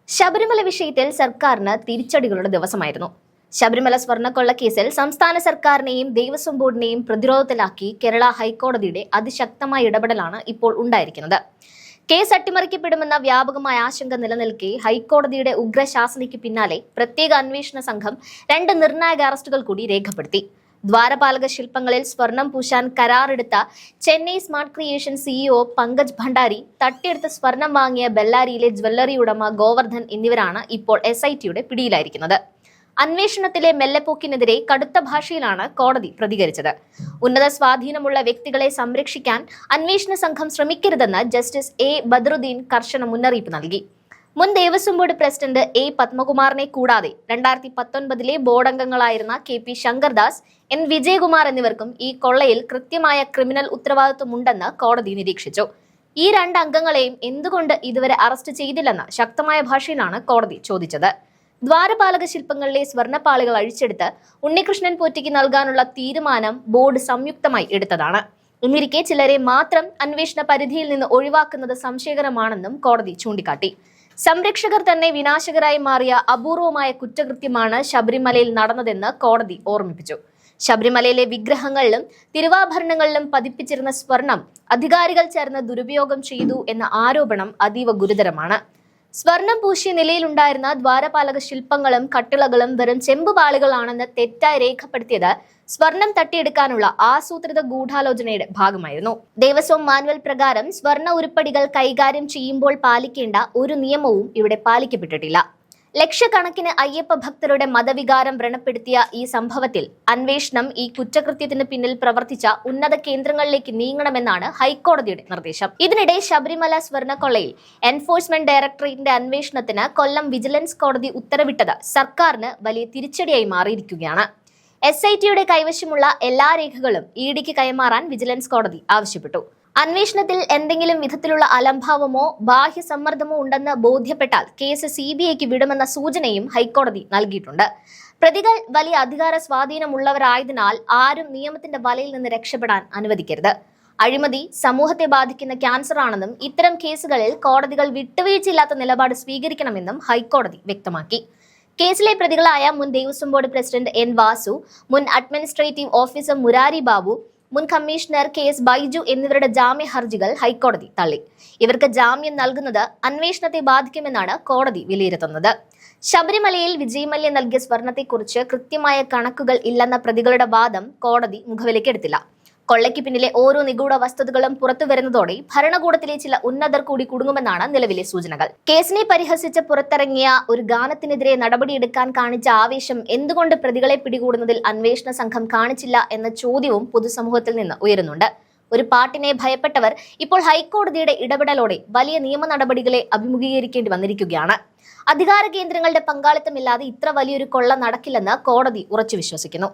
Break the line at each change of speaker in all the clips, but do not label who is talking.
ശബരിമല വിഷയത്തിൽ സർക്കാരിന് തിരിച്ചടികളുടെ ദിവസമായിരുന്നു. ശബരിമല സ്വർണ്ണക്കൊള്ള കേസിൽ സംസ്ഥാന സർക്കാരിനെയും ദേവസ്വം ബോർഡിനെയും പ്രതിരോധത്തിലാക്കി കേരള ഹൈക്കോടതിയുടെ അതിശക്തമായ ഇടപെടലാണ് ഇപ്പോൾ ഉണ്ടായിരിക്കുന്നത്. കേസ് അട്ടിമറിക്കപ്പെടുമെന്ന വ്യാപകമായ ആശങ്ക നിലനിൽക്കെ ഹൈക്കോടതിയുടെ ഉഗ്രശാസനയ്ക്ക് പിന്നാലെ പ്രത്യേക അന്വേഷണ സംഘം 2 നിർണായക അറസ്റ്റുകൾ കൂടി രേഖപ്പെടുത്തി. ദ്വാരപാലക ശില്പങ്ങളിൽ സ്വർണം പൂശാൻ കരാറെടുത്ത Chennai smart creation CEO Pankaj Bhandari, തട്ടിയെടുത്ത് സ്വർണം വാങ്ങിയ ബെല്ലാരിയിലെ ജ്വല്ലറി ഉടമ ഗോവർദ്ധൻ എന്നിവരാണ് ഇപ്പോൾ SITയുടെ പിടിയിലായിരിക്കുന്നത്. അന്വേഷണത്തിലെ മെല്ലെപ്പോക്കിനെതിരെ കടുത്ത ഭാഷയിലാണ് കോടതി പ്രതികരിച്ചത്. ഉന്നത സ്വാധീനമുള്ള വ്യക്തികളെ സംരക്ഷിക്കാൻ അന്വേഷണ സംഘം ശ്രമിക്കരുതെന്ന് ജസ്റ്റിസ് A ബദറുദ്ദീൻ കർശന മുന്നറിയിപ്പ് നൽകി. മുൻ ദേവസ്വം ബോർഡ് പ്രസിഡന്റ് A പത്മകുമാറിനെ കൂടാതെ 2019 ബോർഡ് അംഗങ്ങളായിരുന്ന KP ശങ്കർദാസ്, N വിജയകുമാർ എന്നിവർക്കും ഈ കൊള്ളയിൽ കൃത്യമായ ക്രിമിനൽ ഉത്തരവാദിത്വമുണ്ടെന്ന് കോടതി നിരീക്ഷിച്ചു. ഈ 2 അംഗങ്ങളെയും എന്തുകൊണ്ട് ഇതുവരെ അറസ്റ്റ് ചെയ്തില്ലെന്ന് ശക്തമായ ഭാഷയിലാണ് കോടതി ചോദിച്ചത്. ദ്വാരപാലക ശില്പങ്ങളിലെ സ്വർണ്ണപ്പാളികൾ അഴിച്ചെടുത്ത് ഉണ്ണികൃഷ്ണൻ പോറ്റിക്ക് നൽകാനുള്ള തീരുമാനം ബോർഡ് സംയുക്തമായി എടുത്തതാണ്. എന്നിരിക്കെ ചിലരെ മാത്രം അന്വേഷണ പരിധിയിൽ നിന്ന് ഒഴിവാക്കുന്നത് സംശയകരമാണെന്നും കോടതി ചൂണ്ടിക്കാട്ടി. സംരക്ഷകർ തന്നെ വിനാശകരായി മാറിയ അപൂർവമായ കുറ്റകൃത്യമാണ് ശബരിമലയിൽ നടന്നതെന്ന് കോടതി ഓർമ്മിപ്പിച്ചു. ശബരിമലയിലെ വിഗ്രഹങ്ങളിലും തിരുവാഭരണങ്ങളിലും പതിപ്പിച്ചിരുന്ന സ്വർണം അധികാരികൾ ചേർന്ന് ദുരുപയോഗം ചെയ്തു എന്ന ആരോപണം അതീവ ഗുരുതരമാണ്. സ്വർണം പൂശിയ നിലയിലുണ്ടായിരുന്ന ദ്വാരപാലക ശില്പങ്ങളും കട്ടിളകളും വെറും ചെമ്പുപാളികളാണെന്ന് തെറ്റായി രേഖപ്പെടുത്തിയത് സ്വർണം തട്ടിയെടുക്കാനുള്ള ആസൂത്രിത ഗൂഢാലോചനയുടെ ഭാഗമായിരുന്നു. ദേവസ്വം മാനുവൽ പ്രകാരം സ്വർണ്ണ ഉരുപ്പടികൾ കൈകാര്യം ചെയ്യുമ്പോൾ പാലിക്കേണ്ട ഒരു നിയമവും ഇവിടെ പാലിക്കപ്പെട്ടിട്ടില്ല. ലക്ഷക്കണക്കിന് അയ്യപ്പ ഭക്തരുടെ മതവികാരം വ്രണപ്പെടുത്തിയ ഈ സംഭവത്തിൽ അന്വേഷണം ഈ കുറ്റകൃത്യത്തിന് പിന്നിൽ പ്രവർത്തിച്ച ഉന്നത കേന്ദ്രങ്ങളിലേക്ക് നീങ്ങണമെന്നാണ് ഹൈക്കോടതിയുടെ നിർദ്ദേശം. ഇതിനിടെ ശബരിമല സ്വർണ്ണക്കൊള്ളയിൽ എൻഫോഴ്സ്മെന്റ് ഡയറക്ടറേറ്റിന്റെ അന്വേഷണത്തിന് കൊല്ലം വിജിലൻസ് കോടതി ഉത്തരവിട്ടത് സർക്കാരിന് വലിയ തിരിച്ചടിയായി മാറിയിരിക്കുകയാണ്. SITയുടെ കൈവശമുള്ള എല്ലാ രേഖകളും EDക്ക് കൈമാറാൻ വിജിലൻസ് കോടതി ആവശ്യപ്പെട്ടു. അന്വേഷണത്തിൽ എന്തെങ്കിലും വിധത്തിലുള്ള അലംഭാവമോ ബാഹ്യ സമ്മർദ്ദമോ ഉണ്ടെന്ന് ബോധ്യപ്പെട്ടാൽ കേസ് CBIക്ക് വിടുമെന്ന സൂചനയും ഹൈക്കോടതി നൽകിയിട്ടുണ്ട്. പ്രതികൾ വലിയ അധികാര സ്വാധീനമുള്ളവരായതിനാൽ ആരും നിയമത്തിന്റെ വലയിൽ നിന്ന് രക്ഷപ്പെടാൻ അനുവദിക്കരുത്. അഴിമതി സമൂഹത്തെ ബാധിക്കുന്ന ക്യാൻസർ ആണെന്നും ഇത്തരം കേസുകളിൽ കോടതികൾ വിട്ടുവീഴ്ചയില്ലാത്ത നിലപാട് സ്വീകരിക്കണമെന്നും ഹൈക്കോടതി വ്യക്തമാക്കി. കേസിലെ പ്രതികളായ മുൻ Devaswom board president N Vasu, മുൻ അഡ്മിനിസ്ട്രേറ്റീവ് ഓഫീസർ മുരാരി ബാബു, മുൻ കമ്മീഷണർ KS ബൈജു എന്നിവരുടെ ജാമ്യ ഹർജികൾ ഹൈക്കോടതി തള്ളി. ഇവർക്ക് ജാമ്യം നൽകുന്നത് അന്വേഷണത്തെ ബാധിക്കുമെന്നാണ് കോടതി വിലയിരുത്തുന്നത്. ശബരിമലയിൽ വിജയമല്യ നൽകിയ സ്വർണത്തെക്കുറിച്ച് കൃത്യമായ കണക്കുകൾ ഇല്ലെന്ന പ്രതികളുടെ വാദം കോടതി മുഖവിലക്കെടുത്തില്ല. കൊള്ളയ്ക്ക് പിന്നിലെ ഓരോ നിഗൂഢ വസ്തുതകളും പുറത്തു വരുന്നതോടെ ഭരണകൂടത്തിലെ ചില ഉന്നതർ കൂടി കുടുങ്ങുമെന്നാണ് നിലവിലെ സൂചനകൾ. കേസിനെ പരിഹസിച്ച് പുറത്തിറങ്ങിയ ഒരു ഗാനത്തിനെതിരെ നടപടിയെടുക്കാൻ കാണിച്ച ആവേശം എന്തുകൊണ്ട് പ്രതികളെ പിടികൂടുന്നതിൽ അന്വേഷണ സംഘം കാണിച്ചില്ല എന്ന ചോദ്യവും പൊതുസമൂഹത്തിൽ നിന്ന് ഉയരുന്നുണ്ട്. ഒരു പാട്ടിനെ ഭയപ്പെട്ടവർ ഇപ്പോൾ ഹൈക്കോടതിയുടെ ഇടപെടലോടെ വലിയ നിയമ നടപടികളെ അഭിമുഖീകരിക്കേണ്ടി വന്നിരിക്കുകയാണ്. അധികാര കേന്ദ്രങ്ങളുടെ പങ്കാളിത്തമില്ലാതെ ഇത്ര വലിയൊരു കൊള്ള നടക്കില്ലെന്ന് കോടതി ഉറച്ചു വിശ്വസിക്കുന്നു.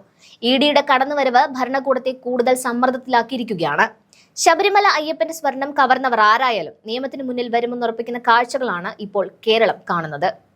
EDയുടെ കടന്നുവരവ് ഭരണകൂടത്തെ കൂടുതൽ സമ്മർദ്ദത്തിലാക്കിയിരിക്കുകയാണ്. ശബരിമല അയ്യപ്പന്റെ സ്വർണം കവർന്നവർ ആരായാലും നിയമത്തിന് മുന്നിൽ വരുമെന്നുറപ്പിക്കുന്ന കാഴ്ചകളാണ് ഇപ്പോൾ കേരളം കാണുന്നത്.